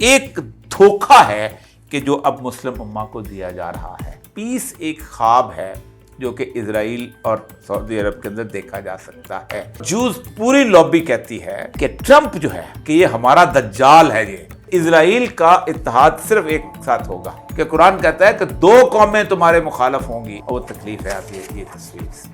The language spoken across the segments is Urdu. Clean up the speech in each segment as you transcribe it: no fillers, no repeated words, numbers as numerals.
ایک دھوکہ ہے کہ جو اب مسلم امہ کو دیا جا رہا ہے. پیس ایک خواب ہے جو کہ اسرائیل اور سعودی عرب کے اندر دیکھا جا سکتا ہے. جوز پوری لابی کہتی ہے کہ ٹرمپ جو ہے کہ یہ ہمارا دجال ہے. یہ اسرائیل کا اتحاد صرف ایک ساتھ ہوگا کہ قرآن کہتا ہے کہ 2 قومیں تمہارے مخالف ہوں گی. وہ تکلیف ہے آتی ہے یہ تصویر سے.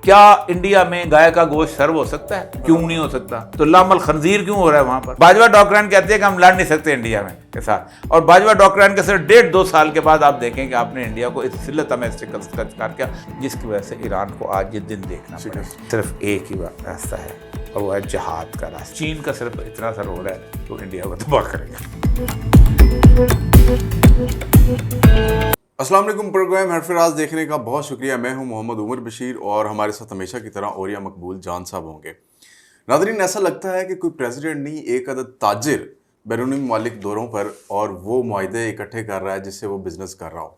کیا انڈیا میں گائے کا گوشت سرو ہو سکتا ہے؟ کیوں نہیں ہو سکتا؟ تو لام الخنزیر کیوں ہو رہا ہے وہاں پر؟ باجوہ ڈاکرین کہتے ہیں کہ ہم لڑ نہیں سکتے انڈیا میں کے ساتھ، اور باجوہ ڈاکرین کے صرف 1.5-2 سال کے بعد آپ دیکھیں کہ آپ نے انڈیا کو اس ذلت میں شکار کیا، جس کی وجہ سے ایران کو آج یہ دن دیکھنا پڑا. صرف ایک ہی راستہ ہے اور وہ ہے جہاد کا راستہ. چین کا صرف اتنا سر ہو رہا ہے تو انڈیا کو تباہ کرے گا. السلام علیکم. پروگرام حرف راز دیکھنے کا بہت شکریہ. میں ہوں محمد عمر بشیر اور ہمارے ساتھ ہمیشہ کی طرح اوریا مقبول جان صاحب ہوں گے. ناظرین، ایسا لگتا ہے کہ کوئی پریزیڈنٹ نہیں، ایک عدد تاجر بیرونی ممالک دوروں پر اور وہ معاہدے اکٹھے کر رہا ہے جس سے وہ بزنس کر رہا ہو.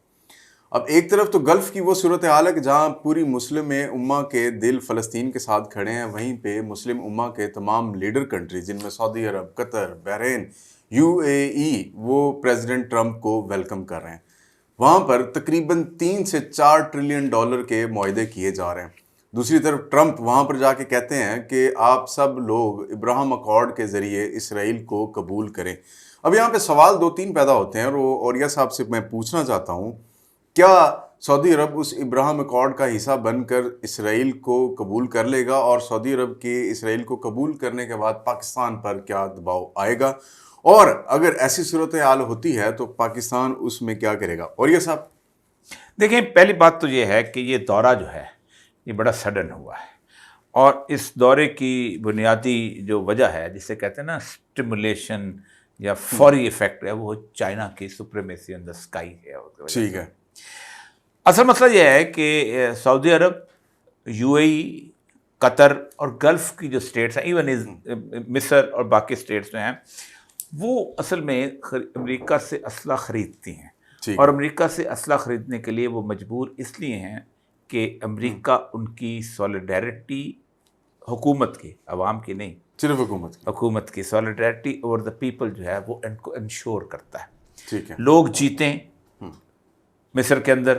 اب ایک طرف تو گلف کی وہ صورتحال ہے کہ جہاں پوری مسلم امہ کے دل فلسطین کے ساتھ کھڑے ہیں، وہیں پہ مسلم امہ کے تمام لیڈر کنٹریز جن میں سعودی عرب، قطر، بحرین، UAE وہ پریزیڈنٹ ٹرمپ کو ویلکم کر رہے ہیں. وہاں پر تقریباً 3 سے 4 ٹریلین ڈالر کے معاہدے کیے جا رہے ہیں. دوسری طرف ٹرمپ وہاں پر جا کے کہتے ہیں کہ آپ سب لوگ ابراہم اکارڈ کے ذریعے اسرائیل کو قبول کریں. اب یہاں پہ سوال 2-3 پیدا ہوتے ہیں اور وہ اوریا صاحب سے میں پوچھنا چاہتا ہوں، کیا سعودی عرب اس ابراہم اکارڈ کا حصہ بن کر اسرائیل کو قبول کر لے گا، اور سعودی عرب کے اسرائیل کو قبول کرنے کے بعد پاکستان پر کیا دباؤ آئے گا، اور اگر ایسی صورتحال ہوتی ہے تو پاکستان اس میں کیا کرے گا؟ اوریا صاحب دیکھیں، پہلی بات تو یہ ہے کہ یہ دورہ جو ہے یہ بڑا سڈن ہوا ہے، اور اس دورے کی بنیادی جو وجہ ہے جسے کہتے ہیں نا اسٹیمولیشن یا فوری ایفیکٹ ہے، وہ چائنا کی سپریمیسی آن دا اسکائی ہے. ٹھیک ہے. اصل مسئلہ یہ ہے کہ سعودی عرب، UAE، قطر اور گلف کی جو اسٹیٹس ہیں، ایون مصر اور باقی اسٹیٹس جو ہیں، وہ اصل میں امریکہ سے اسلحہ خریدتی ہیں، اور امریکہ سے اسلحہ خریدنے کے لیے وہ مجبور اس لیے ہیں کہ امریکہ ان کی سولیڈیرٹی، حکومت کی، عوام کی نہیں، صرف حکومت کی سولیڈیرٹی اوور دا پیپل جو ہے وہ ان کو انشور کرتا ہے. ٹھیک ہے. لوگ جیتیں مصر کے اندر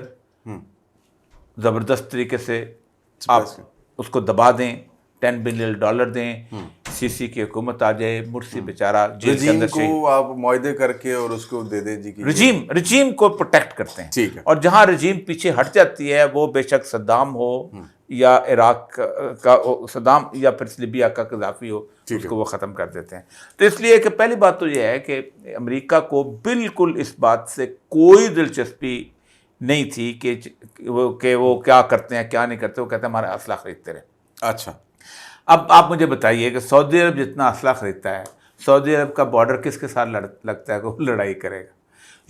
زبردست طریقے سے، آپ اس کو دبا دیں، $10 بلین دیں، CC کی حکومت آ جائے، مرسی بیچارہ جیل کے اندر کو آپ معاہدے کر کے اور اس کو دے دیں جی کی رجیم کو پروٹیکٹ کرتے ہیں. ٹھیک ہے. اور جہاں رجیم پیچھے ہٹ جاتی ہے، وہ بے شک صدام ہو یا عراق کا صدام یا پھر لیبیا کا قذافی ہو، اس کو وہ ختم کر دیتے ہیں. تو اس لیے کہ پہلی بات تو یہ ہے کہ امریکہ کو بالکل اس بات سے کوئی دلچسپی نہیں تھی کہ وہ کیا کرتے ہیں کیا نہیں کرتے. وہ کہتے ہیں ہمارا اسلحہ خریدتے رہے. اچھا، اب آپ مجھے بتائیے کہ سعودی عرب جتنا اسلحہ خریدتا ہے، سعودی عرب کا بارڈر کس کے ساتھ لگتا ہے کہ وہ لڑائی کرے گا؟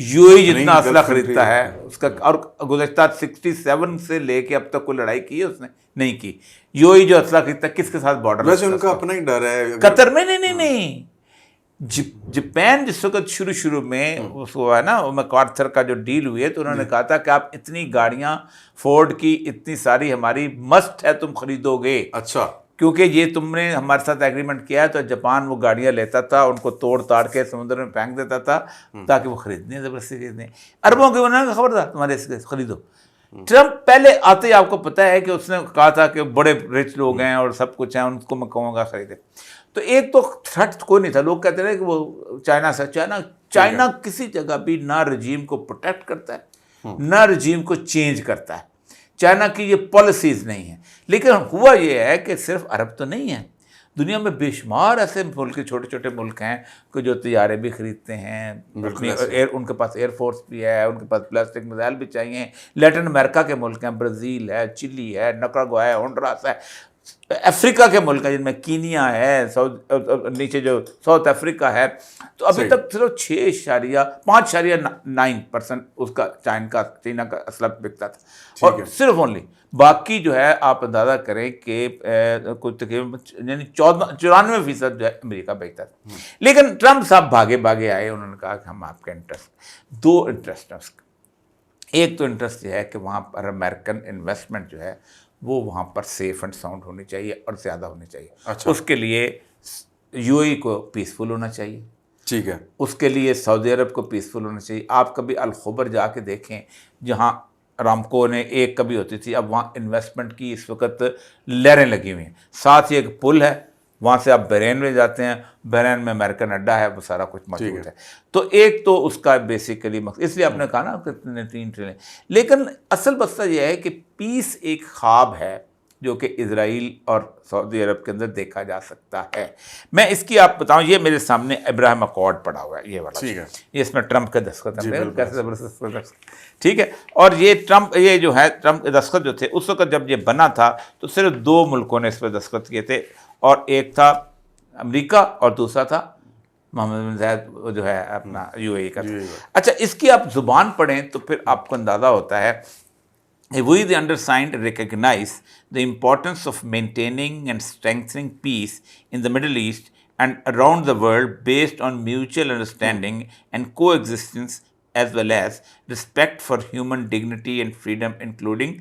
UAE جتنا اسلحہ خریدتا ہے اس کا، اور گزشتہ 67 سے لے کے اب تک کوئی لڑائی کی ہے اس نے نہیں کی. UAE جو اسلحہ خریدتا ہے کس کے ساتھ بارڈر؟ ویسے ان کا اپنا ہی ڈر ہے. قطر میں نہیں. جاپان جس وقت شروع میں اس کو ہے نا میکارتھر کا جو ڈیل ہوئی ہے، تو انہوں نے کہا تھا کہ آپ اتنی گاڑیاں فورڈ کی اتنی ساری ہماری مسٹ ہے، تم خریدو گے. اچھا، کیونکہ یہ تم نے ہمارے ساتھ ایگریمنٹ کیا ہے. تو جاپان وہ گاڑیاں لیتا تھا، ان کو توڑ تاڑ کے سمندر میں پھینک دیتا تھا تاکہ وہ خریدنے زبردستی خریدیں. اربوں کے انہوں نے خبردار تمہارے اس کے خریدو. ٹرمپ پہلے آتے ہی آپ کو پتہ ہے کہ اس نے کہا تھا کہ بڑے رچ لوگ ہیں اور سب کچھ ہیں، ان کو میں کہوں گا خریدے. تو ایک تو تھرٹ کوئی نہیں تھا. لوگ کہتے رہے کہ وہ چائنا سے، چائنا کسی جگہ بھی نہ رجیم کو پروٹیکٹ کرتا ہے نہ رجیم کو چینج کرتا ہے. چائنا کی یہ پالیسیز نہیں ہیں. لیکن ہوا یہ ہے کہ صرف عرب تو نہیں ہیں، دنیا میں بے شمار ایسے ملک، چھوٹے چھوٹے ملک ہیں کہ جو طیارے بھی خریدتے ہیں، ان کے پاس ایئر فورس بھی ہے، ان کے پاس پلاسٹک میزائل بھی چاہیے. لیٹن امریکہ کے ملک ہیں، برازیل ہے، چلی ہے، نکراگوا ہے، ہونڈراس ہے. افریقہ کے ملک ہیں جن میں کینیا ہے، نیچے جو ساؤتھ افریقہ ہے. تو ابھی تک صرف 5.9% اس کا چائنا کا اسلحہ بکتا تھا، اور صرف اونلی. باقی جو ہے آپ اندازہ کریں کہ کچھ تقریباً یعنی 94% جو ہے امریکہ بیچتا تھا. لیکن ٹرمپ صاحب بھاگے آئے. انہوں نے کہا کہ ہم آپ کا انٹرسٹ، 2 انٹرسٹ ہیں اس کا. ایک تو انٹرسٹ یہ ہے کہ وہاں پر امریکن انویسٹمنٹ جو ہے وہ وہاں پر سیف اینڈ ساؤنڈ ہونی چاہیے اور زیادہ ہونی چاہیے. اس کے لیے UAE کو پیسفل ہونا چاہیے. ٹھیک ہے. اس کے لیے سعودی عرب کو پیسفل ہونا چاہیے. آپ کبھی الخبر جا کے دیکھیں جہاں رامکو نے ایک کبھی ہوتی تھی، اب وہاں انویسٹمنٹ کی اس وقت لہریں لگی ہوئی ہیں. ساتھ ہی ایک پل ہے، وہاں سے آپ بحرین میں جاتے ہیں، بحرین میں امریکن اڈا ہے، وہ سارا کچھ موجود ہے. تو ایک تو اس کا بیسیکلی مقصد، اس لیے آپ نے کہا نا کہ 3 ٹریلین. لیکن اصل مسئلہ یہ ہے کہ پیس ایک خواب ہے جو کہ اسرائیل اور سعودی عرب کے اندر دیکھا جا سکتا ہے. میں اس کی آپ بتاؤں، یہ میرے سامنے ابراہیم اکارڈ پڑا ہوا ہے، یہ والا، ٹھیک ہے. یہ اس میں ٹرمپ کا دستخط ہے، کیسے زبردست، ٹھیک ہے. اور یہ ٹرمپ، یہ جو ہے ٹرمپ کے دستخط جو تھے اس وقت جب یہ بنا تھا تو صرف 2 ملکوں نے اس پہ دستخط کیے تھے، اور ایک تھا امریکہ اور دوسرا تھا محمد بن زاید جو ہے اپنا UAE کا. اچھا، اس کی آپ زبان پڑھیں تو پھر آپ کو اندازہ ہوتا ہے. We the undersigned recognize the importance of maintaining and strengthening peace in the Middle East and around the world based on mutual understanding and coexistence, as well as respect for human dignity and freedom, including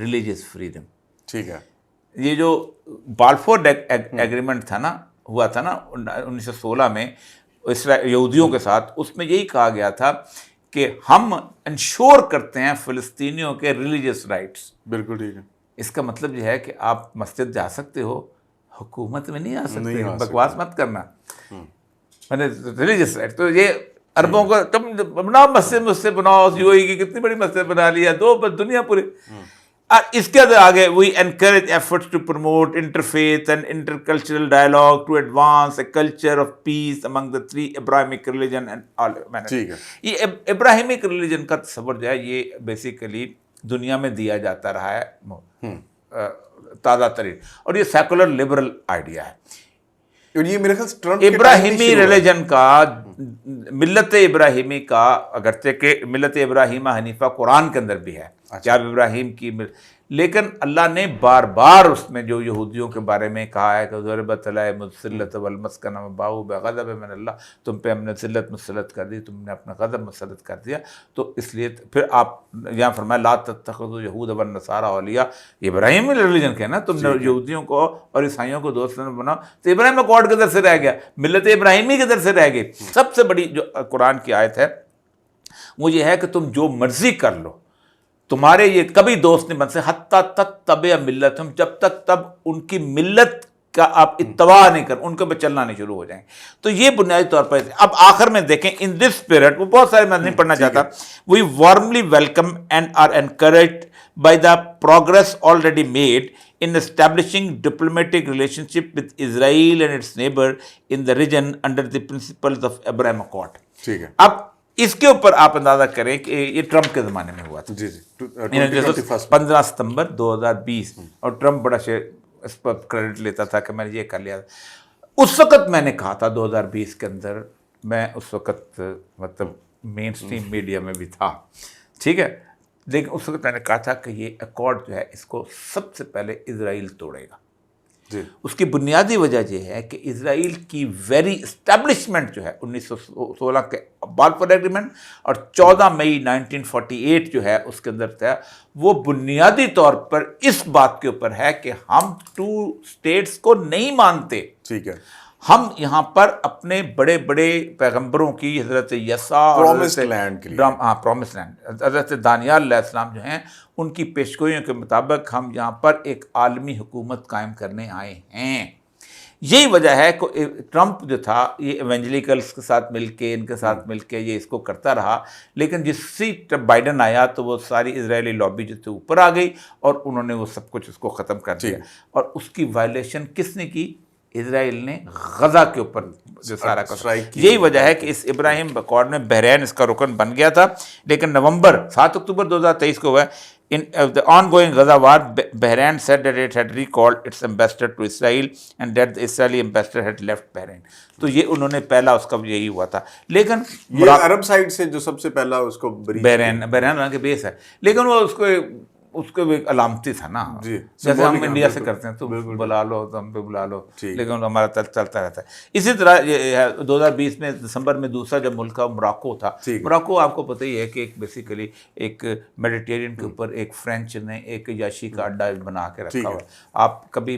religious freedom. ٹھیک ہے. یہ جو بالفور ایگریمنٹ تھا نا، ہوا تھا نا 1916 میں یہودیوں کے ساتھ، اس میں یہی کہا گیا تھا کہ ہم انشور کرتے ہیں فلسطینیوں کے ریلیجیس رائٹس. بالکل ٹھیک ہے. اس کا مطلب یہ ہے کہ آپ مسجد جا سکتے ہو، حکومت میں نہیں آ سکتے، بکواس مت کرنا. ریلیجیس رائٹ تو یہ عربوں کو، تم بناؤ مسجد، مجھ سے بناؤ، UAE کی کتنی بڑی مسجد بنا لی ہے، 2 دنیا پوری. اس کے آگے we encourage efforts to promote interfaith and intercultural dialogue to advance a culture of peace among the 3 Abrahamic religion and all manner. یہ ابراہیمک ریلیجن کا تصور جو ہے یہ بیسیکلی دنیا میں دیا جاتا رہا ہے تازہ ترین، اور یہ سیکولر لبرل آئیڈیا ہے. یہ میرے خیال ابراہیمی ریلیجن کا، ملت ابراہیمی کا، اگرچہ کہ ملت ابراہیمہ حنیفہ قرآن کے اندر بھی ہے کہ آپ ابراہیم کی، لیکن اللہ نے بار بار اس میں جو یہودیوں کے بارے میں کہا ہے کہ ضربت علیہم الذلۃ والمسکنۃ وباؤوا بغضب من اللہ، تم پہ ہم نے ذلت مسلط کر دی، تم نے اپنا غضب مسلط کر دیا. تو اس لیے پھر آپ یہاں فرمایا لا تتخذوا یہود والنصارى اولیاء، ابراہیمی ریلیجن کے نا، تم نے یہودیوں کو اور عیسائیوں کو دوست نہ بناؤ. تو ابراہیم اکارڈ کدھر سے رہ گیا، ملت ابراہیمی کدھر سے رہ گئی. سب سے بڑی جو قرآن کی آیت ہے وہ یہ ہے کہ تم جو مرضی کر لو، تمہارے یہ کبھی دوست نہیں بن سکتے حتیٰ تتبع ملتہم، جب تک تب ان کی ملت کا آپ اتباع نہیں کر، ان کے پہ چلنا نہیں شروع ہو جائیں. تو یہ بنیادی طور پر. اب آخر میں دیکھیں ان دس اسپرٹ، وہ بہت سارے میں نہیں پڑھنا چاہتا. We warmly welcome and are encouraged by the progress already made in establishing diplomatic relationship with Israel and its neighbor in the region under the principles of Abraham Accord. ٹھیک ہے. اب اس کے اوپر آپ اندازہ کریں کہ یہ ٹرمپ کے زمانے میں ہوا تھا. جی 15 ستمبر 2020، اور ٹرمپ بڑا اس پر کریڈٹ لیتا تھا کہ میں نے یہ کر لیا. اس وقت میں نے کہا تھا 2020 کے اندر، میں اس وقت مطلب مین اسٹریم میڈیا میں بھی تھا، ٹھیک ہے، لیکن اس وقت میں نے کہا تھا کہ یہ اکارڈ جو ہے اس کو سب سے پہلے اسرائیل توڑے گا. اس کی بنیادی وجہ یہ ہے کہ اسرائیل کی ویری اسٹیبلشمنٹ جو ہے 1916 کے بالفور ایگریمنٹ اور 14 مئی 1948 جو ہے اس کے اندر تھا، وہ بنیادی طور پر اس بات کے اوپر ہے کہ ہم 2 اسٹیٹس کو نہیں مانتے. ٹھیک ہے. ہم یہاں پر اپنے بڑے بڑے پیغمبروں کی، حضرت یسوع، پرومسڈ لینڈ کے لیے، ہاں پرومس لینڈ، حضرت دانیال علیہ السلام جو ہیں ان کی پیشگوئیوں کے مطابق ہم یہاں پر ایک عالمی حکومت قائم کرنے آئے ہیں. یہی وجہ ہے کہ ٹرمپ جو تھا یہ ایونجلیکلس کے ساتھ مل کے، ان کے ساتھ مل کے یہ اس کو کرتا رہا، لیکن جس سے بائیڈن آیا تو وہ ساری اسرائیلی لابی جو تھی اوپر آ گئی اور انہوں نے وہ سب کچھ اس کو ختم کر دیا. اور اس کی وائلیشن کس نے کی؟ اسرائیل نے غزہ کے اوپر جو سارا کا. یہی وجہ ہے کہ اس ابراہیم اکارڈ میں بحرین اس کا رکن بن گیا تھا، لیکن 7 اکتوبر 2023 کو ہوا in the ongoing Gaza war, Bahrain said that it had recalled its ambassador to Israel and that the Israeli ambassador had left Bahrain. تو یہ انہوں نے پہلا اس کا یہی ہوا تھا. لیکن یہ عرب سائڈ سے جو سب سے پہلا اس کو بحرین کے بیس ہے، لیکن وہ اس کو اس کو ایک علامتی تھا نا، جی، جیسے ہم انڈیا سے کرتے ہیں، تم بلا لو تو ہم پہ بلا لو، ٹھیک، لیکن ہمارا چلتا رہتا ہے۔ اسی طرح 2020 میں دسمبر میں دوسرا جب ملک کا موراکو تھا، ٹھیک، موراکو آپ کو پتہ ہی ہے کہ ایک بیسیکلی ایک میڈیٹیرین کے اوپر ایک فرینچ نے ایک عیاشی کا اڈا بنا کے رکھا ہوا ہے۔ آپ کبھی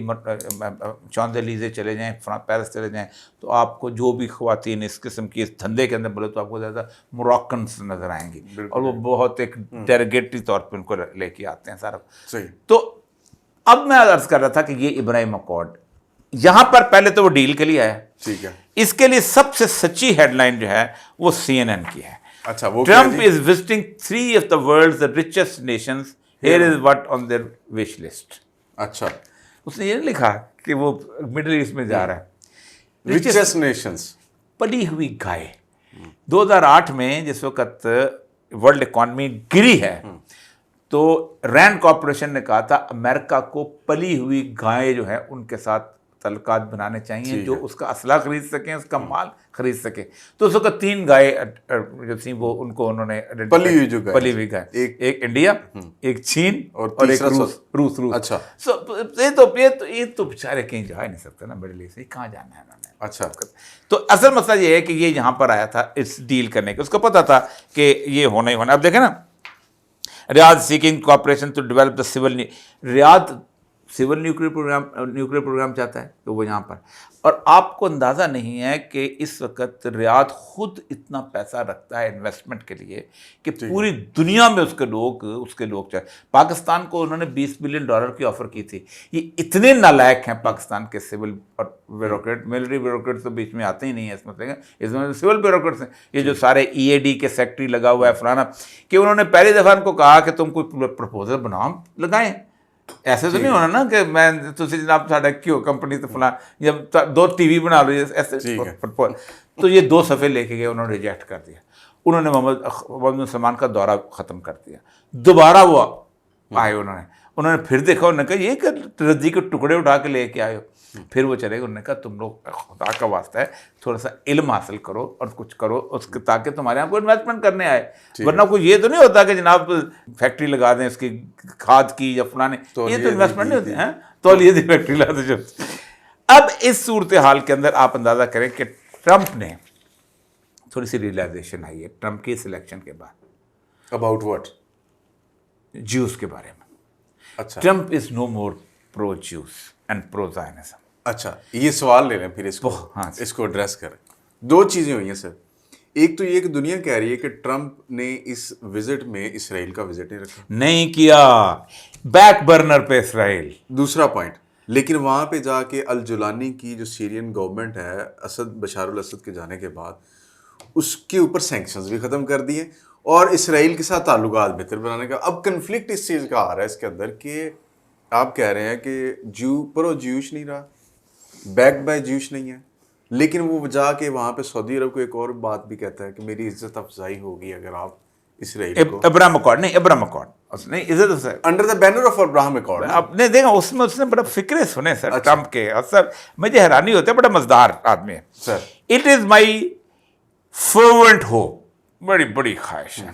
چاندلیزے چلے جائیں، پیرس چلے جائیں، تو آپ کو جو بھی خواتین اس قسم کی اس دھندے کے اندر بولے تو آپ کو زیادہ موراکنس نظر آئیں گی، اور وہ بہت ایک ڈیروگیٹری طور پہ ان کو لے کے آتے ہیں سارا۔ صحیح۔ تو اب میں عرض کر رہا تھا کہ یہ ابراہیم اکارڈ یہاں پر پہلے تو وہ ڈیل کے لیے آیا، ٹھیک ہے، اس کے لیے سب سے سچی ہیڈ لائن جو ہے وہ CNN کی ہے۔ اچھا، وہ Trump is visiting 3 of the world's richest nations, here is what on their wish list۔ اچھا، اس نے یہ نہیں لکھا کہ وہ مڈل ایسٹ میں جا رہا ہے۔ richest nations، پلی ہوئی گائے 2008 میں جس وقت ورلڈ اکانومی گری ہے تو رینڈ کارپوریشن نے کہا تھا امریکہ کو پلی ہوئی گائے جو ہے ان کے ساتھ تعلقات بنانے چاہیے جو اس کا اسلحہ خرید سکیں، اس کا مال خرید سکیں۔ تو اس وقت 3 گائے جو تھیں وہ ان کو انہوں نے پلی ہوئی گائے، ایک انڈیا، ایک چین اور ایک روس۔ اچھا، یہ تو بیچارے کہیں جا ہی نہیں سکتے نا مڈل ایسٹ، کہاں جانا ہے انہوں نے۔ اچھا، تو اصل مسئلہ یہ ہے کہ یہ یہاں پر آیا تھا اس ڈیل کرنے کے، اس کو پتا تھا کہ یہ ہونا ہی ہونا۔ اب دیکھیں نا، Riyadh seeking cooperation to develop the civil, Riyadh civil nuclear programme چاہتا ہے تو وہ یہاں پر، اور آپ کو اندازہ نہیں ہے کہ اس وقت ریاض خود اتنا پیسہ رکھتا ہے انویسٹمنٹ کے لیے کہ پوری دنیا میں اس کے لوگ چاہے۔ پاکستان کو انہوں نے $20 بلین کی آفر کی تھی۔ یہ اتنے نالائق ہیں پاکستان کے سول اور بیوروکریٹ، ملٹری بیوروکریٹ تو بیچ میں آتے ہی نہیں ہیں اس مسئلے کا، اس میں سول بیوروکریٹس ہیں، یہ جو سارے EAD کے سیکٹری لگا ہوا ہے فلانا، کہ انہوں نے پہلی دفعہ ان کو کہا کہ تم کوئی پرپوزل بناؤ لگائیں۔ ایسے تو نہیں ہونا نا کہ میں جناب ساڈا کیوں کمپنی تو فلاں جب 2 ٹی وی بنا لو ایسے، تو یہ 2 صفحے لے کے گئے، انہوں نے ریجیکٹ کر دیا۔ انہوں نے محمد بن سلمان کا دورہ ختم کر دیا، دوبارہ وہ آئے، انہوں نے پھر دیکھا، انہوں نے کہا یہ کہ رضی کے ٹکڑے اٹھا کے لے کے آئے ہو، پھر وہ چلے گئے۔ انہوں نے کہا تم لوگ خدا کا واسطہ ہے تھوڑا سا علم حاصل کرو اور کچھ کرو اس کے، تاکہ تمہارے یہاں کوئی انویسٹمنٹ کرنے آئے، ورنہ کوئی یہ تو نہیں ہوتا کہ جناب فیکٹری لگا دیں اس کی کھاد کی یا فلانے، یہ تو انویسٹمنٹ نہیں ہوتی ہے، تولیے دی فیکٹری لگا دیں۔ اب اس صورتحال کے اندر آپ اندازہ کریں کہ ٹرمپ نے تھوڑی سی ریئلائزیشن آئی ہے ٹرمپ کی سلیکشن کے بعد، اباؤٹ واٹ؟ جیوز کے بارے میں۔ اچھا، Trump is no more pro Jews and pro Zionism. اچھا، یہ سوال لے لیں پھر اس کو ایڈریس کریں۔ 2 چیزیں ہوئی ہیں سر، ایک تو یہ کہ دنیا کہہ رہی ہے کہ ٹرمپ نے اس وزٹ میں اسرائیل کا وزٹ نہیں رکھا، نہیں کیا، بیک برنر پہ اسرائیل۔ دوسرا پوائنٹ، لیکن وہاں پہ جا کے الجولانی کی جو سیرین گورنمنٹ ہے بشار الاسد کے جانے کے بعد، اس کے اوپر سینکشنز بھی ختم کر دیے اور اسرائیل کے ساتھ تعلقات بہتر بنانے کا۔ اب کنفلکٹ اس چیز کا آ رہا ہے اس کے اندر کہ آپ کہہ رہے ہیں کہ پرو جیوش نہیں رہا، بیک بائی جیوش نہیں ہے، لیکن وہ جا کے وہاں پہ سعودی عرب کو ایک اور بات بھی کہتا ہے کہ میری عزت افزائی ہوگی اگر آپ اسرائیل کو ابراہیم اکارڈ اس نے عزت under the banner of Ibrahim accord آپ نے دیکھا، اس میں اس نے بڑا فکرے سنے سر ٹرمپ کے، اور سر مجھے حیرانی ہوتی ہے، بڑا مزدار آدمی ہے سر۔ اٹ از مائی فرونٹ ہوپ، بڑی بڑی خواہش ہے،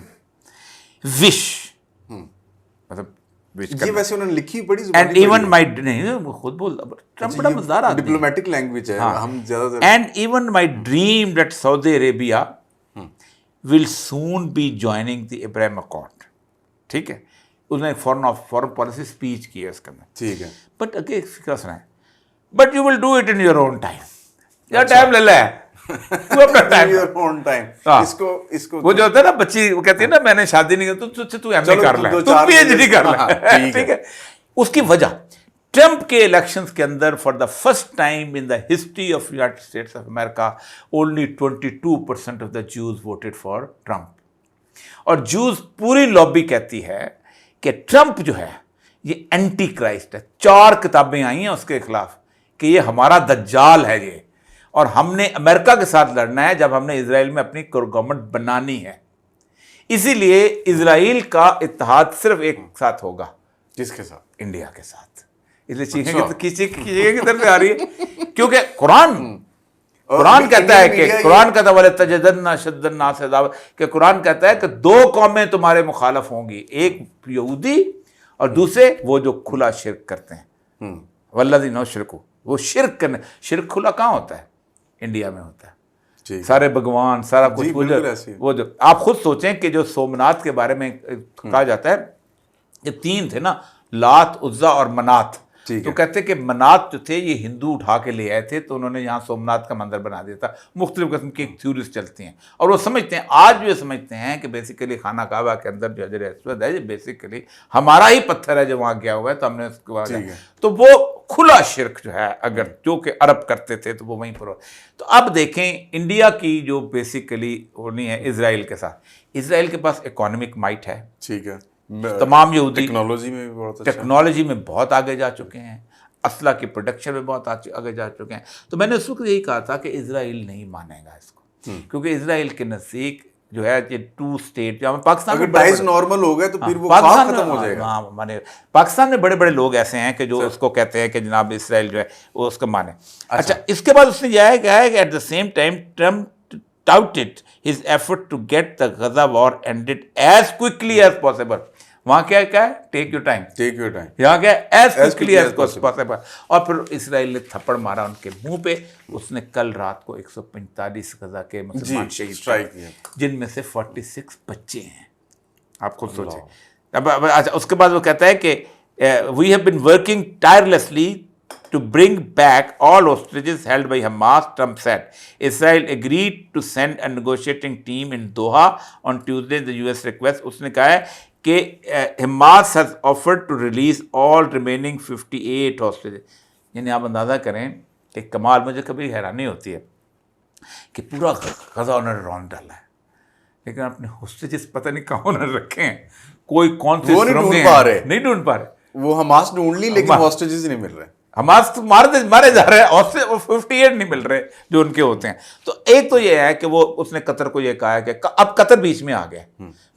وش، مطلب یہ ویسے انہوں نے لکھی بڑی اینڈ ایون مائی، نہیں خود بول ٹرمپ بڑا مزدار آدمی، ڈپلومیٹک لینگویج ہے، ہم زیادہ تر and even my dream that Saudi Arabia will soon be joining the Abraham Accord. ٹھیک ہے، اس نے فورن پالیسی اسپیچ کی ہے اس کے اندر، ٹھیک ہے، بٹ اگے ایک فکر سنائیں، but you will do it in your own time, یا ٹائم لے لے تو اپنا ٹائم۔ وہ جو ہوتا ہے نا بچی، وہ کہتی ہے نا میں نے شادی نہیں کی، تو ایم اے کر لے، تو پی ایچ ڈی کر لے، ٹھیک ہے۔ اس کی وجہ ٹرمپ کے الیکشنز کے اندر for the first time in the history of United States of America only 22% of the Jews voted for Trump, اور جوز پوری لابی کہتی ہے کہ ٹرمپ جو ہے یہ اینٹی کرائسٹ ہے۔ 4 کتابیں آئی ہیں اس کے خلاف کہ یہ ہمارا دجال ہے یہ، اور ہم نے امریکہ کے ساتھ لڑنا ہے جب ہم نے اسرائیل میں اپنی گورنمنٹ بنانی ہے، اسی لیے اسرائیل کا اتحاد صرف ایک ساتھ ہوگا، جس کے ساتھ؟ انڈیا کے ساتھ۔ اس لیے چیخیں کی طرف سے آ رہی ہے کیونکہ قرآن کہتا ہے کہ قرآن کہتا ہے وَلَتَجِدَنَّ أَشَدَّ النَّاسِ عَدَاوَةً، کہ قرآن کہتا ہے کہ 2 قومیں تمہارے مخالف ہوں گی، ایک یہودی اور دوسرے وہ جو کھلا شرک کرتے ہیں، والذین یشرکون، وہ شرک کرنے، شرک کھلا کہاں ہوتا ہے؟ انڈیا میں ہوتا ہے، سارے بھگوان سارا کچھ، وہ جو آپ خود سوچیں کہ جو سومناتھ کے بارے میں کہا جاتا ہے، یہ 3 تھے نا، لات، عزا اور منات، تو کہتے ہیں کہ منات جو تھے یہ ہندو اٹھا کے لے آئے تھے، تو انہوں نے یہاں سومناتھ کا مندر بنا دیا تھا۔ مختلف قسم کی تھیوریز چلتی ہیں، اور وہ سمجھتے ہیں، آج بھی سمجھتے ہیں کہ بیسیکلی خانہ کعبہ کے اندر جو حجر اسود ہے یہ بیسیکلی ہمارا ہی پتھر ہے جو وہاں گیا ہوا ہے، تو ہم نے اس کو، تو وہ کھلا شرک جو ہے، اگر جو کہ عرب کرتے تھے تو وہ وہیں پر ہو۔ تو اب دیکھیں انڈیا کی جو بیسیکلی ہونی ہے اسرائیل کے ساتھ، اسرائیل کے پاس اکانومک مائٹ ہے، ٹھیک ہے، تمام یہودی ٹیکنالوجی میں بہت آگے جا چکے ہیں، اسلحہ کی پروڈکشن میں بہت آگے جا چکے ہیں۔ تو میں نے اس وقت یہی کہا تھا کہ اسرائیل نہیں مانے گا اس کو، کیونکہ اسرائیل کے نزدیک جو ہے یہ 2 اسٹیٹ، پاکستان اگر ٹائز نارمل ہو گئے تو پھر وہ خواب ختم ہو جائے گا۔ پاکستان میں بڑے بڑے لوگ ایسے ہیں کہ جو اس کو کہتے ہیں کہ جناب اسرائیل جو ہے وہ اس کو مانے۔ اچھا، اس کے بعد اس نے یہ کہا ہے کہ at the same time Trump touted his effort to get the Gaza war ended as quickly as possible۔ وہاں کیا ہے؟ ٹیک یور ٹائم، یہاں کیا ہے؟ As quickly as possible. اور پھر اسرائیل نے تھپڑ مارا ان کے منہ پہ۔ اس نے کل رات کو 145 غزہ کے مسلمان شہید کیے، جن میں سے 46 بچے ہیں، آپ خود سوچیں۔ اچھا، اس کے بعد وہ کہتا ہے کہ we have been working tirelessly to bring back all hostages held by Hamas, Trump said. Israel agreed to send a negotiating team in Doha on Tuesday, the US request. اس نے کہا ہے کہ Hamas has offered to release all remaining 58 hostages۔ یعنی آپ اندازہ کریں کہ کمال، مجھے کبھی حیرانی ہوتی ہے کہ پورا غزہ انہوں نے رون ڈالا ہے، لیکن اپنے ہوسٹیجز پتہ نہیں کہاں انہوں نے رکھے ہیں، کوئی کون سے نہیں ڈھونڈ پا رہے۔ وہ حماس ڈھونڈ لی لیکن ہوسٹیجز نہیں مل رہے، حماس تو مارے جا رہے ہیں، اور 58 نہیں مل رہے جو ان کے ہوتے ہیں۔ تو ایک تو یہ ہے کہ وہ اس نے قطر کو یہ کہا ہے کہ اب قطر بیچ میں آ گیا،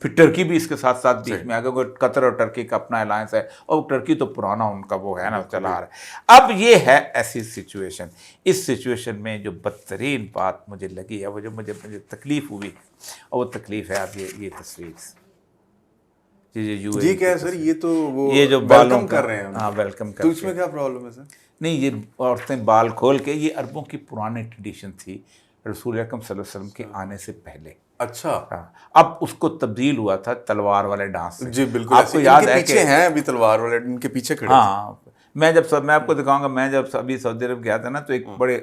پھر ٹرکی بھی اس کے ساتھ ساتھ بیچ میں آ گیا، قطر اور ٹرکی کا اپنا الائنس ہے، اور ٹرکی تو پرانا ان کا وہ ہے نا، چلا آ رہا ہے۔ اب یہ ہے ایسی سچویشن، اس سچویشن میں جو بدترین بات مجھے لگی ہے، وہ جو مجھے تکلیف ہوئی، اور وہ تکلیف ہے اب یہ تصویر جی کیا ہے سر، یہ تو وہ یہ جو ویلکم کر رہے ہیں، ہاں ویلکم کر، تو اس میں کیا پرابلم ہے سر؟ نہیں، یہ عورتیں بال کھول کے، یہ عربوں کی پرانی ٹریڈیشن تھی رسول اکرم صلی اللہ علیہ وسلم کے آنے سے پہلے۔ اچھا، اب اس کو تبدیل ہوا تھا تلوار والے ڈانس سے۔ جی بالکل، آپ کو یاد ہے کہ ہیں ابھی تلوار والے ان کے پیچھے کھڑے، ہاں، میں آپ کو دکھاؤں گا، میں جب ابھی سعودی عرب گیا تھا نا، تو ایک بڑے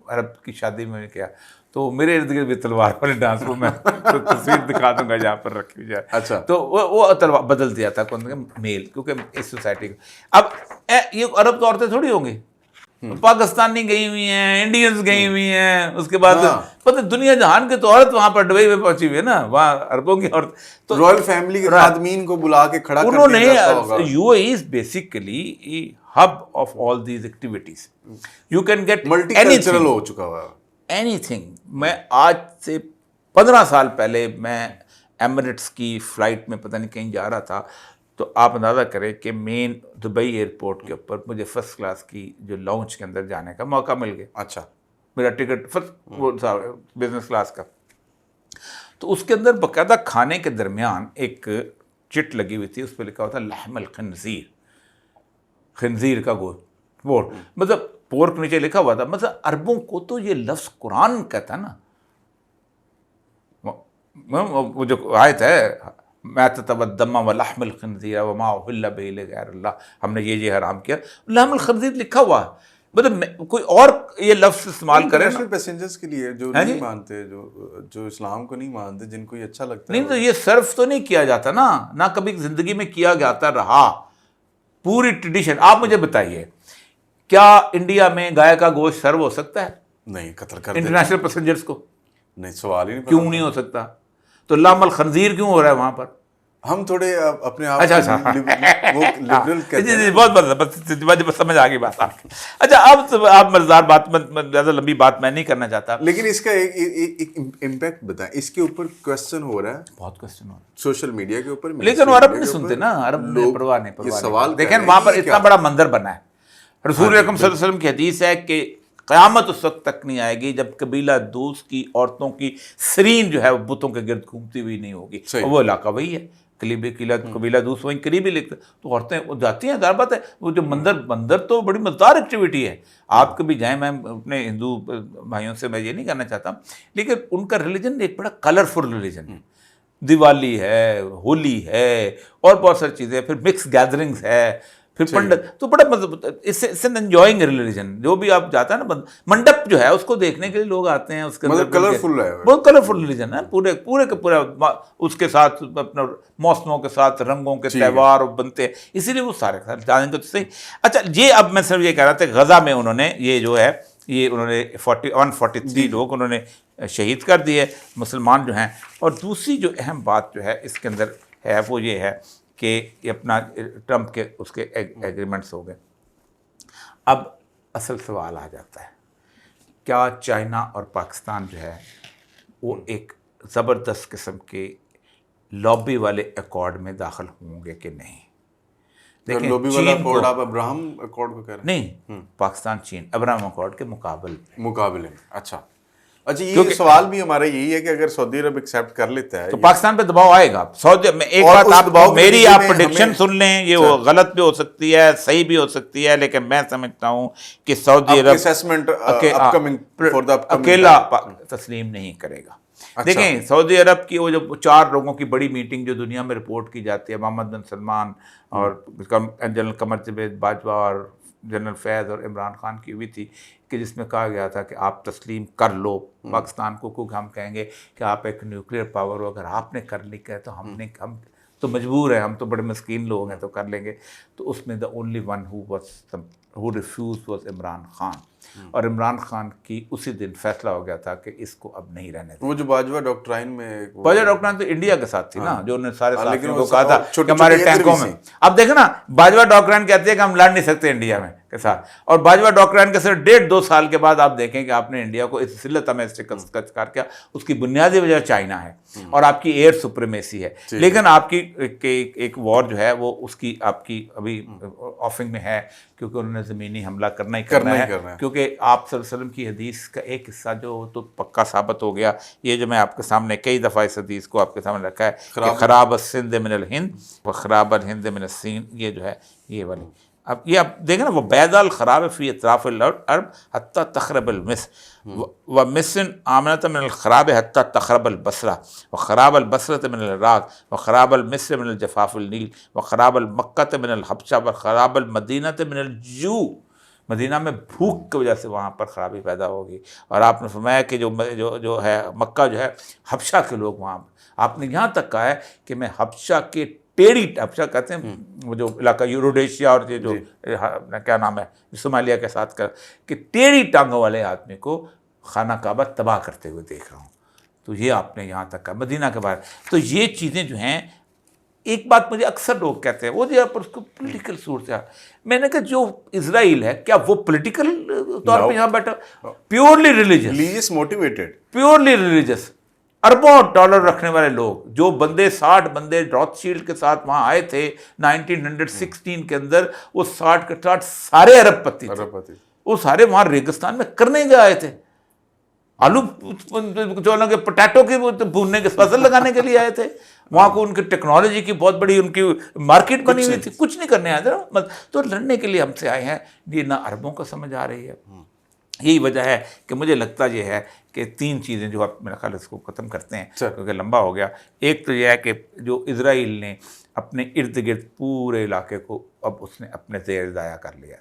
عرب کی شادی میں کیا، تو میرے ارد گرد بھی تلوار والے ڈانس کو میں تصویر دکھا دوں گا جہاں پر رکھی جائے۔ اچھا، تو وہ تلوار بدل دیا تھا میل، کیونکہ اس سوسائٹی کو اب یہ عرب تو عورتیں تھوڑی ہوں گی، پاکستانی گئی ہوئی ہیں، انڈینز گئی ہوئی ہیں، اس کے بعد پتہ دنیا جہان کے تو عورت وہاں پر دبئی میں پہنچی ہوئی ہے نا، وہاں عربوں کی عورت تو رائل فیملی کے خادمین کو بلا کے کھڑا کر دیا جاتا ہوگا۔ U A E is basically hub of all these activities, you can get multicultural ہو چکا ہوا ہے اینی تھنگ۔ میں آج سے 15 سال پہلے میں ایمریٹس کی فلائٹ میں پتہ نہیں کہیں جا رہا تھا، تو آپ اندازہ کریں کہ مین دبئی ایئرپورٹ کے اوپر مجھے فرسٹ کلاس کی جو لاؤنج کے اندر جانے کا موقع مل گیا۔ اچھا، میرا ٹکٹ وہ تھا بزنس کلاس کا، تو اس کے اندر باقاعدہ کھانے کے درمیان ایک چٹ لگی ہوئی تھی، اس پہ لکھا ہوا تھا لحم الخنزیر، خنزیر کا گوشت، وہ مطلب پورک نیچے لکھا ہوا تھا۔ مطلب عربوں کو تو یہ لفظ قرآن کہتا نا، وہ جو آیت ہے ما تطب الدم ولحم الخنزیر وما اہل به لغیر اللہ، ہم نے یہ حرام کیا، لحم الخنزیر لکھا ہوا ہے، مطلب کوئی اور یہ لفظ استعمال کرے نا پیسنجرز کے لیے جو نہیں مانتے، جو اسلام کو نہیں مانتے، جن کو یہ اچھا لگتا ہے، نہیں تو یہ صرف تو نہیں کیا جاتا نا، نہ کبھی زندگی میں کیا جاتا رہا، پوری ٹریڈیشن۔ آپ مجھے بتائیے کیا انڈیا میں گائے کا گوشت سرو ہو سکتا ہے؟ نہیں، قتل کر انٹرنیشنل پیسنجرز کو نہیں، سوال ہی نہیں، کیوں نہیں ہو سکتا؟ تو لحم الخنزیر کیوں ہو رہا ہے وہاں پر؟ ہم تھوڑے اپنے آپ وہ لبرل کہتے ہیں، بہت سمجھ آ گئی بات آپ کی۔ اچھا، اب آپ مزدار بات، زیادہ لمبی بات میں نہیں کرنا چاہتا، لیکن اس کا ایک امپیکٹ بتائیں، اس کے اوپر کوسچن ہو رہا ہے، بہت کوسچن ہو رہا ہے سوشل میڈیا کے اوپر، لیکن وہ عرب نہیں سنتے نا، عرب نے پرواہ نہیں، سوال دیکھیں وہاں پر اتنا بڑا منظر بنا ہے۔ رسول اکرم صلی اللہ علیہ وسلم کی حدیث ہے کہ قیامت اس وقت تک نہیں آئے گی جب قبیلہ دوس کی عورتوں کی سرین جو ہے وہ بتوں کے گرد گھومتی ہوئی نہیں ہوگی، اور وہ علاقہ وہی ہے قبیلہ دوس وہیں قریب ہی لکھتے تو عورتیں وہ جاتی ہیں. ظاہر بات ہے وہ جو مندر تو بڑی مزدار ایکٹیویٹی ہے. آپ کبھی جائیں, میں اپنے ہندو بھائیوں سے میں یہ نہیں کہنا چاہتا, لیکن ان کا ریلیجن ایک بڑا کلرفل ریلیجن ہے. دیوالی ہے, ہولی ہے, اور بہت ساری چیزیں, پھر مکس گیدرنگس ہے, پھر پنڈت, تو بڑا مطلب اس این انجوائنگ ریلیجن. جو بھی آپ جاتا ہے نا, منڈپ جو ہے اس کو دیکھنے کے لیے لوگ آتے ہیں, اس کے اندر کلرفل ہے, بہت کلرفل ریلیجن ہے, پورے کا پورا اس کے ساتھ اپنا موسموں کے ساتھ رنگوں کے تہوار بنتے ہیں, اسی لیے وہ سارے جانیں گے تو صحیح. اچھا یہ اب میں صرف یہ کہہ رہا تھا, غزہ میں انہوں نے یہ جو ہے یہ انہوں نے 143 لوگ انہوں نے شہید کر دیے مسلمان جو ہیں. اور دوسری جو اہم بات جو ہے اس کے اندر ہے وہ یہ ہے کہ یہ اپنا ٹرمپ کے اس کے ایگریمنٹس ہو گئے. اب اصل سوال آ جاتا ہے, کیا چائنا اور پاکستان جو ہے وہ ایک زبردست قسم کے لابی والے ایکارڈ میں داخل ہوں گے کہ نہیں؟ دیکھیں لوبی والا ایکارڈ آپ ابراہم ایکارڈ کو کہہ رہے ہیں؟ نہیں, پاکستان چین ابراہم ایکارڈ کے مقابلے میں. اچھا یہ سوال بھی ہمارا یہی ہے کہ اگر سعودی عرب ایکسیپٹ کر لیتا ہے تو پاکستان پہ دباؤ آئے گا. سعودی میں ایک بات آپ میری آپ پریڈکشن سن لیں, یہ غلط بھی ہو سکتی ہے, صحیح بھی ہو سکتی ہے, لیکن میں سمجھتا ہوں کہ سعودی عرب اکیلا تسلیم نہیں کرے گا. دیکھیں سعودی عرب کی وہ جو 4 لوگوں کی بڑی میٹنگ جو دنیا میں رپورٹ کی جاتی ہے, محمد بن سلمان اور جنرل قمر جاوید باجوہ اور جنرل فیض اور عمران خان کی ہوئی تھی, کہ جس میں کہا گیا تھا کہ آپ تسلیم کر لو پاکستان کو, کیونکہ ہم کہیں گے کہ آپ ایک نیوکلیئر پاور ہو, اگر آپ نے کر لی ہے تو ہم تو مجبور ہیں, ہم تو بڑے مسکین لوگ ہیں تو کر لیں گے. تو اس میں the only one who refuse was Imran Khan, اور عمران خان کی اسی دن فیصلہ ہو گیا تھا کہ اس کو اب نہیں رہنے دیں. وہ جو باجوہ ڈاکٹرائن میں باجوہ ڈاکٹرائن تو انڈیا کے ساتھ تھی نا, جو انہوں نے سارے ساتھیوں کو کہا تھا کہ ہمارے ٹینکوں میں. اب دیکھیں نا, باجوہ ڈاکٹرائن کہتے ہیں کہ ہم لڑ نہیں سکتے انڈیا میں کے ساتھ, اور باجوہ ڈاکٹرائن کے صرف 1.5-2 سال کے بعد آپ دیکھیں کہ آپ نے انڈیا کو اس ذلت میں شکار کیا. اس کی بنیادی وجہ چائنا ہے اور آپ کی ایئر سپریمیسی ہے. لیکن آپ کی ایک وار جو ہے وہ اس کی آپ کی ابھی آفنگ میں ہے, کیونکہ انہوں نے زمینی حملہ کرنا ہی کرنا ہے, کیونکہ آپ صلی اللہ علیہ وسلم کی حدیث کا ایک حصہ جو تو پکا ثابت ہو گیا. یہ جو میں آپ کے سامنے کئی دفعہ اس حدیث کو آپ کے سامنے رکھا ہے کہ خراب السند من الہند و خراب الہند من السین, یہ جو ہے یہ والی. اب یہ آپ دیکھیں نا, وہ بیض الخراب فی اطراف الارض حتی تخرب المصر و مصر آمنۃ من الخراب حتی تخرب البصرہ و خراب البصرۃ من العراق و خراب المصر من الجفاف النیل و خراب المکۃ من الحبشہ و خراب المدینۃ من الجوع. مدینہ میں بھوک کی وجہ سے وہاں پر خرابی پیدا ہوگی. اور آپ نے فرمایا کہ جو ہے مکہ جو ہے حبشہ کے لوگ وہاں, آپ نے یہاں تک کہا ہے کہ میں حبشہ کے حبشہ کہتے ہیں وہ جو علاقہ یوروڈیشیا اور یہ جو کیا نام ہے صومالیہ کے ساتھ کر کہ ٹیڑھی ٹانگوں والے آدمی کو خانہ کعبہ تباہ کرتے ہوئے دیکھ رہا ہوں. تو یہ آپ نے یہاں تک کہا مدینہ کے بارے. تو یہ چیزیں جو ہیں, ایک بات مجھے اکثر لوگ کہتے ہیں وہ جو پر اس کو پولیٹیکل صورت ہے. میں نے کہا جو اسرائیل ہے کیا وہ پولیٹیکل طور پہ یہاں بیٹھا, purely religious motivated, purely religious, اربوں ڈالر رکھنے والے لوگ, جو بندے 60 بندے روتھ شیلڈ کے ساتھ وہاں آئے تھے 1916 کے اندر, وہ 60 کے 60 سارے عرب پتی تھے. وہ سارے وہاں ریگستان میں کرنے کے آئے تھے, آلو چولوں کے پوٹیٹو کی بھوننے کے فصل لگانے کے لیے آئے تھے. وہاں کو ان کی ٹیکنالوجی کی بہت بڑی ان کی مارکیٹ بنی ہوئی تھی, کچھ نہیں کرنے آئے تھے. تو لڑنے کے لیے ہم سے آئے ہیں. یہ نہ عربوں کو سمجھ آ رہی ہے. یہی وجہ ہے کہ مجھے لگتا یہ ہے کہ 3 چیزیں جو آپ میرا خیال اس کو ختم کرتے ہیں کیونکہ لمبا ہو گیا. ایک تو یہ ہے کہ جو اسرائیل نے اپنے ارد گرد پورے علاقے کو اب اس نے اپنے زیر دایا کر لیا.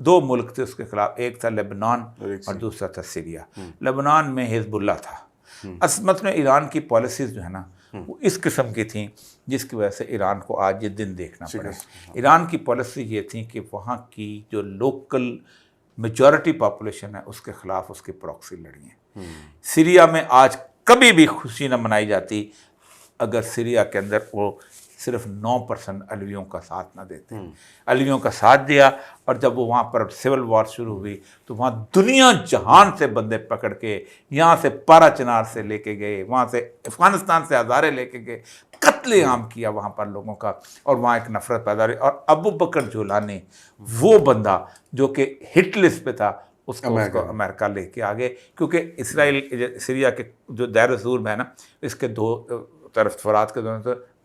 2 ملک تھے اس کے خلاف, ایک تھا لبنان اور دوسرا تھا سیریا. لبنان میں حزب اللہ تھا. عصمت میں ایران کی پالیسیز جو ہے نا وہ اس قسم کی تھیں جس کی وجہ سے ایران کو آج یہ دن دیکھنا پڑے. ایران کی پالیسی یہ تھی کہ وہاں کی جو لوکل میجورٹی پاپولیشن ہے اس کے خلاف اس کی پراکسی لڑی ہیں. سیریا میں آج کبھی بھی خوشی نہ منائی جاتی اگر سیریا کے اندر وہ صرف 9% علیویوں کا ساتھ نہ دیتے. علیویوں کا ساتھ دیا, اور جب وہ وہاں پر سول وار شروع ہوئی تو وہاں دنیا جہان سے بندے پکڑ کے یہاں سے پارا چنار سے لے کے گئے, وہاں سے افغانستان سے ہزارے لے کے گئے, قتل عام کیا وہاں پر لوگوں کا, اور وہاں ایک نفرت پیدا ہوئی. اور ابو بکر جولانی وہ بندہ جو کہ ہٹ لسٹ پہ تھا اس کو امریکہ لے کے آگے, کیونکہ اسرائیل سیریا کے جو دائر الظلم ہے نا اس کے 2 طرف فرات کے دونوں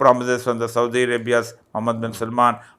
promises from the Saudi Arabia's Mohammed bin Salman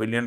billion,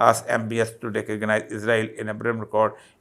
asked MBS to recognize Israel in Abraham record